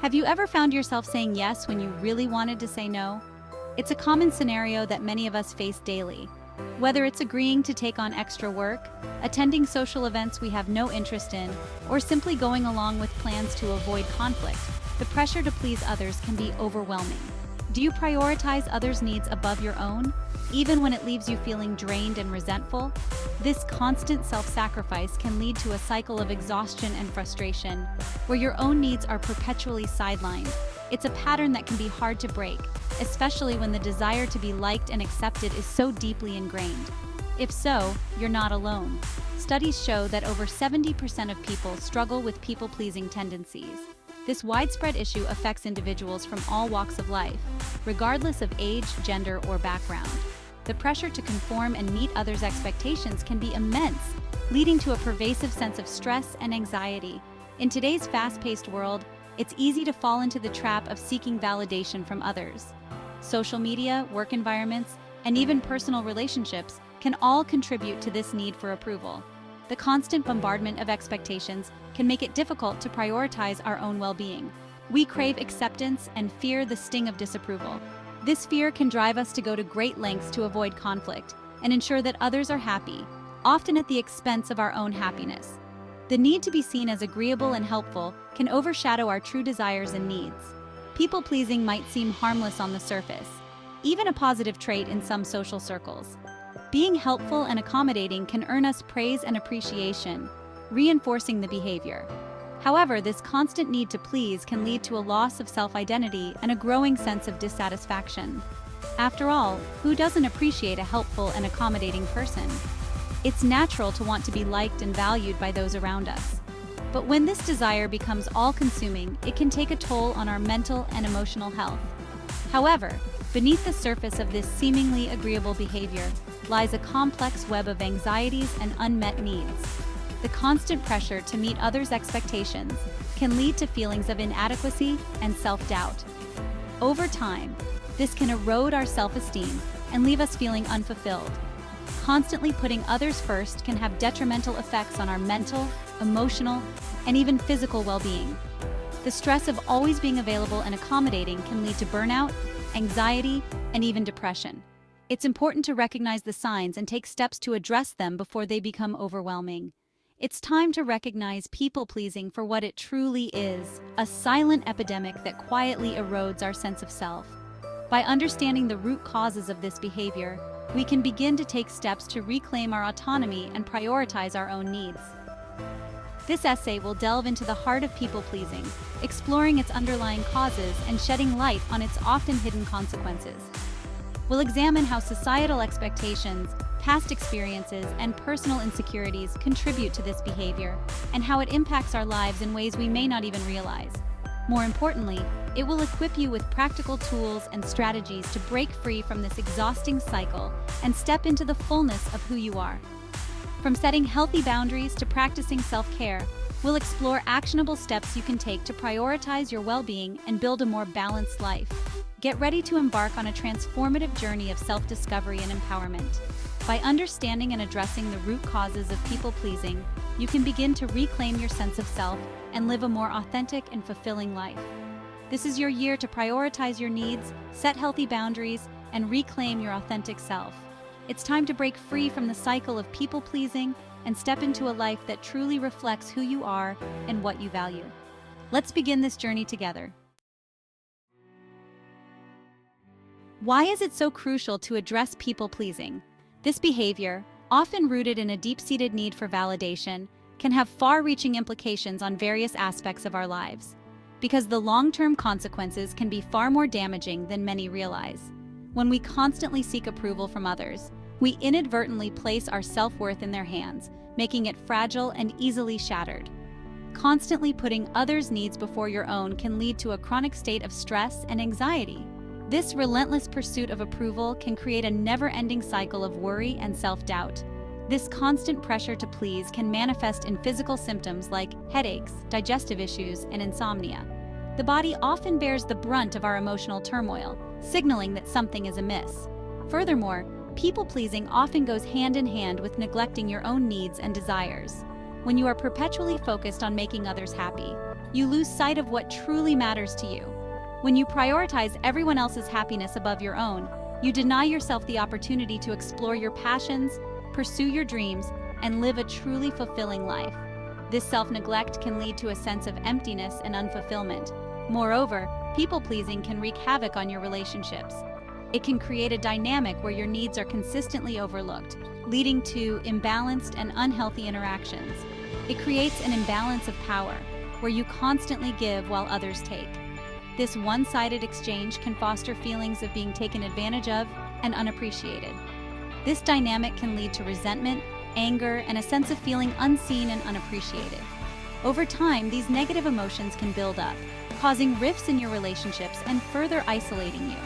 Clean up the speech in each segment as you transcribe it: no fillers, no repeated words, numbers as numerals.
Have you ever found yourself saying yes when you really wanted to say no? It's a common scenario that many of us face daily. Whether it's agreeing to take on extra work, attending social events we have no interest in, or simply going along with plans to avoid conflict, the pressure to please others can be overwhelming. Do you prioritize others' needs above your own, even when it leaves you feeling drained and resentful? This constant self-sacrifice can lead to a cycle of exhaustion and frustration, where your own needs are perpetually sidelined. It's a pattern that can be hard to break, especially when the desire to be liked and accepted is so deeply ingrained. If so, you're not alone. Studies show that over 70% of people struggle with people-pleasing tendencies. This widespread issue affects individuals from all walks of life, regardless of age, gender, or background. The pressure to conform and meet others' expectations can be immense, leading to a pervasive sense of stress and anxiety. In today's fast-paced world, it's easy to fall into the trap of seeking validation from others. Social media, work environments, and even personal relationships can all contribute to this need for approval. The constant bombardment of expectations can make it difficult to prioritize our own well-being. We crave acceptance and fear the sting of disapproval. This fear can drive us to go to great lengths to avoid conflict and ensure that others are happy, often at the expense of our own happiness. The need to be seen as agreeable and helpful can overshadow our true desires and needs. People-pleasing might seem harmless on the surface, even a positive trait in some social circles. Being helpful and accommodating can earn us praise and appreciation, reinforcing the behavior. However, this constant need to please can lead to a loss of self-identity and a growing sense of dissatisfaction. After all, who doesn't appreciate a helpful and accommodating person? It's natural to want to be liked and valued by those around us. But when this desire becomes all-consuming, it can take a toll on our mental and emotional health. However, beneath the surface of this seemingly agreeable behavior lies a complex web of anxieties and unmet needs. The constant pressure to meet others' expectations can lead to feelings of inadequacy and self-doubt. Over time, this can erode our self-esteem and leave us feeling unfulfilled. Constantly putting others first can have detrimental effects on our mental, emotional, and even physical well-being. The stress of always being available and accommodating can lead to burnout, anxiety, and even depression. It's important to recognize the signs and take steps to address them before they become overwhelming. It's time to recognize people-pleasing for what it truly is, a silent epidemic that quietly erodes our sense of self. By understanding the root causes of this behavior, we can begin to take steps to reclaim our autonomy and prioritize our own needs. This essay will delve into the heart of people-pleasing, exploring its underlying causes and shedding light on its often hidden consequences. We'll examine how societal expectations, past experiences, and personal insecurities contribute to this behavior, and how it impacts our lives in ways we may not even realize. More importantly, it will equip you with practical tools and strategies to break free from this exhausting cycle and step into the fullness of who you are. From setting healthy boundaries to practicing self-care, we'll explore actionable steps you can take to prioritize your well-being and build a more balanced life. Get ready to embark on a transformative journey of self-discovery and empowerment. By understanding and addressing the root causes of people-pleasing, you can begin to reclaim your sense of self and live a more authentic and fulfilling life. This is your year to prioritize your needs, set healthy boundaries, and reclaim your authentic self. It's time to break free from the cycle of people-pleasing and step into a life that truly reflects who you are and what you value. Let's begin this journey together. Why is it so crucial to address people-pleasing? This behavior, often rooted in a deep-seated need for validation, can have far-reaching implications on various aspects of our lives, because the long-term consequences can be far more damaging than many realize. When we constantly seek approval from others, we inadvertently place our self-worth in their hands, making it fragile and easily shattered. Constantly putting others' needs before your own can lead to a chronic state of stress and anxiety. This relentless pursuit of approval can create a never-ending cycle of worry and self-doubt. This constant pressure to please can manifest in physical symptoms like headaches, digestive issues, and insomnia. The body often bears the brunt of our emotional turmoil, signaling that something is amiss. Furthermore, people-pleasing often goes hand in hand with neglecting your own needs and desires. When you are perpetually focused on making others happy, you lose sight of what truly matters to you. When you prioritize everyone else's happiness above your own, you deny yourself the opportunity to explore your passions, pursue your dreams, and live a truly fulfilling life. This self-neglect can lead to a sense of emptiness and unfulfillment. Moreover, people-pleasing can wreak havoc on your relationships. It can create a dynamic where your needs are consistently overlooked, leading to imbalanced and unhealthy interactions. It creates an imbalance of power, where you constantly give while others take. This one-sided exchange can foster feelings of being taken advantage of and unappreciated. This dynamic can lead to resentment, anger, and a sense of feeling unseen and unappreciated. Over time, these negative emotions can build up, causing rifts in your relationships and further isolating you.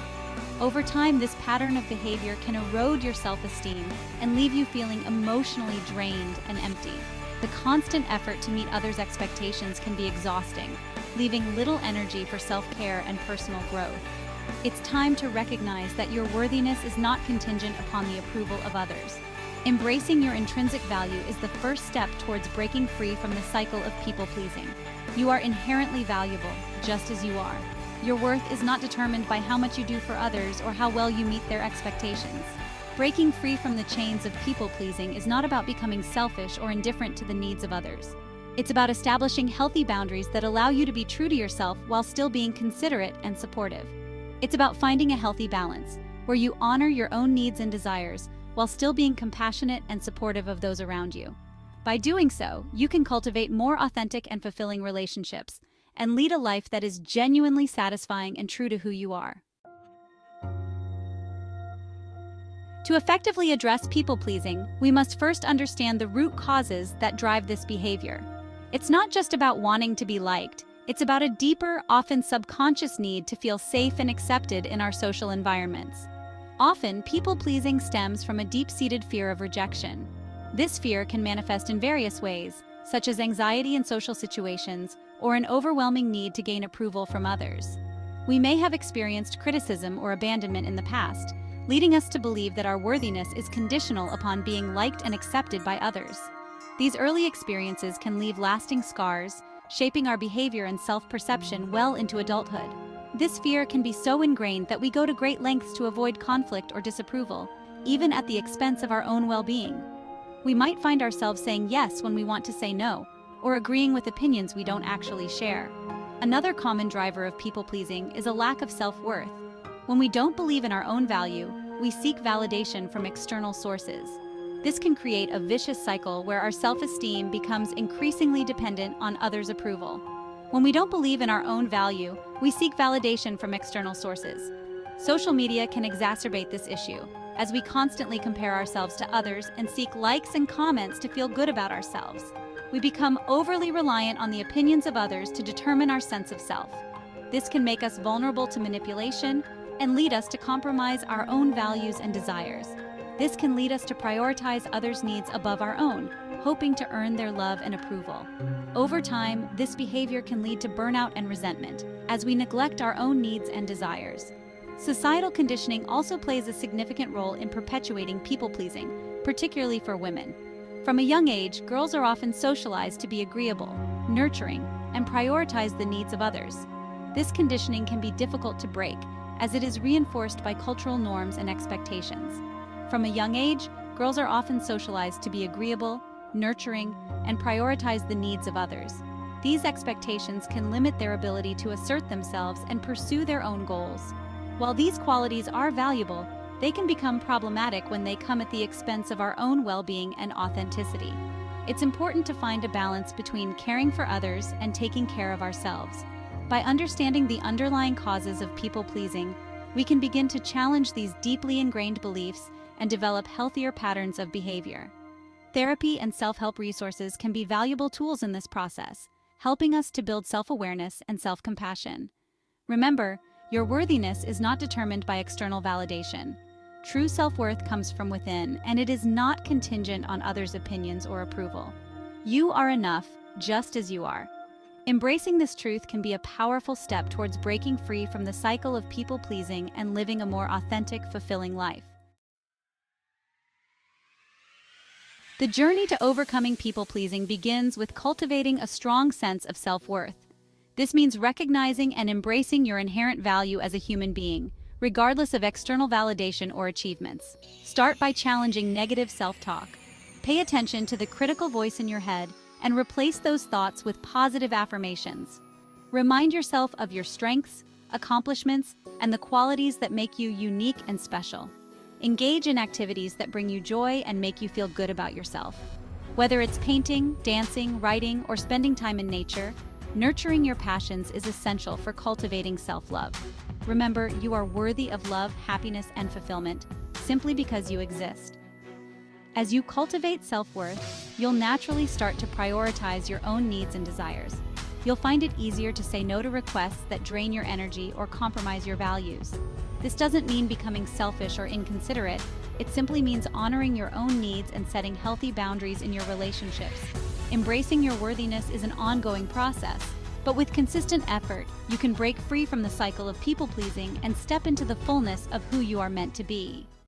Over time, this pattern of behavior can erode your self-esteem and leave you feeling emotionally drained and empty. The constant effort to meet others' expectations can be exhausting, leaving little energy for self-care and personal growth. It's time to recognize that your worthiness is not contingent upon the approval of others. Embracing your intrinsic value is the first step towards breaking free from the cycle of people-pleasing. You are inherently valuable, just as you are. Your worth is not determined by how much you do for others or how well you meet their expectations. Breaking free from the chains of people-pleasing is not about becoming selfish or indifferent to the needs of others. It's about establishing healthy boundaries that allow you to be true to yourself while still being considerate and supportive. It's about finding a healthy balance, where you honor your own needs and desires while still being compassionate and supportive of those around you. By doing so, you can cultivate more authentic and fulfilling relationships and lead a life that is genuinely satisfying and true to who you are. To effectively address people-pleasing, we must first understand the root causes that drive this behavior. It's not just about wanting to be liked, it's about a deeper, often subconscious need to feel safe and accepted in our social environments. Often, people-pleasing stems from a deep-seated fear of rejection. This fear can manifest in various ways, such as anxiety in social situations or an overwhelming need to gain approval from others. We may have experienced criticism or abandonment in the past, leading us to believe that our worthiness is conditional upon being liked and accepted by others. These early experiences can leave lasting scars, shaping our behavior and self-perception well into adulthood. This fear can be so ingrained that we go to great lengths to avoid conflict or disapproval, even at the expense of our own well-being. We might find ourselves saying yes when we want to say no, or agreeing with opinions we don't actually share. Another common driver of people-pleasing is a lack of self-worth. When we don't believe in our own value, we seek validation from external sources. This can create a vicious cycle where our self-esteem becomes increasingly dependent on others' approval. When we don't believe in our own value, we seek validation from external sources. Social media can exacerbate this issue, as we constantly compare ourselves to others and seek likes and comments to feel good about ourselves. We become overly reliant on the opinions of others to determine our sense of self. This can make us vulnerable to manipulation and lead us to compromise our own values and desires. This can lead us to prioritize others' needs above our own, hoping to earn their love and approval. Over time, this behavior can lead to burnout and resentment, as we neglect our own needs and desires. Societal conditioning also plays a significant role in perpetuating people-pleasing, particularly for women. From a young age, girls are often socialized to be agreeable, nurturing, and prioritize the needs of others. This conditioning can be difficult to break, as it is reinforced by cultural norms and expectations. From a young age, girls are often socialized to be agreeable, nurturing, and prioritize the needs of others. These expectations can limit their ability to assert themselves and pursue their own goals. While these qualities are valuable, they can become problematic when they come at the expense of our own well-being and authenticity. It's important to find a balance between caring for others and taking care of ourselves. By understanding the underlying causes of people-pleasing, we can begin to challenge these deeply ingrained beliefs and develop healthier patterns of behavior. Therapy and self-help resources can be valuable tools in this process, helping us to build self-awareness and self-compassion. Remember, your worthiness is not determined by external validation. True self-worth comes from within, and it is not contingent on others' opinions or approval. You are enough, just as you are. Embracing this truth can be a powerful step towards breaking free from the cycle of people-pleasing and living a more authentic, fulfilling life. The journey to overcoming people-pleasing begins with cultivating a strong sense of self-worth. This means recognizing and embracing your inherent value as a human being, regardless of external validation or achievements. Start by challenging negative self-talk. Pay attention to the critical voice in your head and replace those thoughts with positive affirmations. Remind yourself of your strengths, accomplishments, and the qualities that make you unique and special. Engage in activities that bring you joy and make you feel good about yourself. Whether it's painting, dancing, writing, or spending time in nature, nurturing your passions is essential for cultivating self-love. Remember, you are worthy of love, happiness, and fulfillment simply because you exist. As you cultivate self-worth, you'll naturally start to prioritize your own needs and desires. You'll find it easier to say no to requests that drain your energy or compromise your values. This doesn't mean becoming selfish or inconsiderate. It simply means honoring your own needs and setting healthy boundaries in your relationships. Embracing your worthiness is an ongoing process, but with consistent effort, you can break free from the cycle of people-pleasing and step into the fullness of who you are meant to be.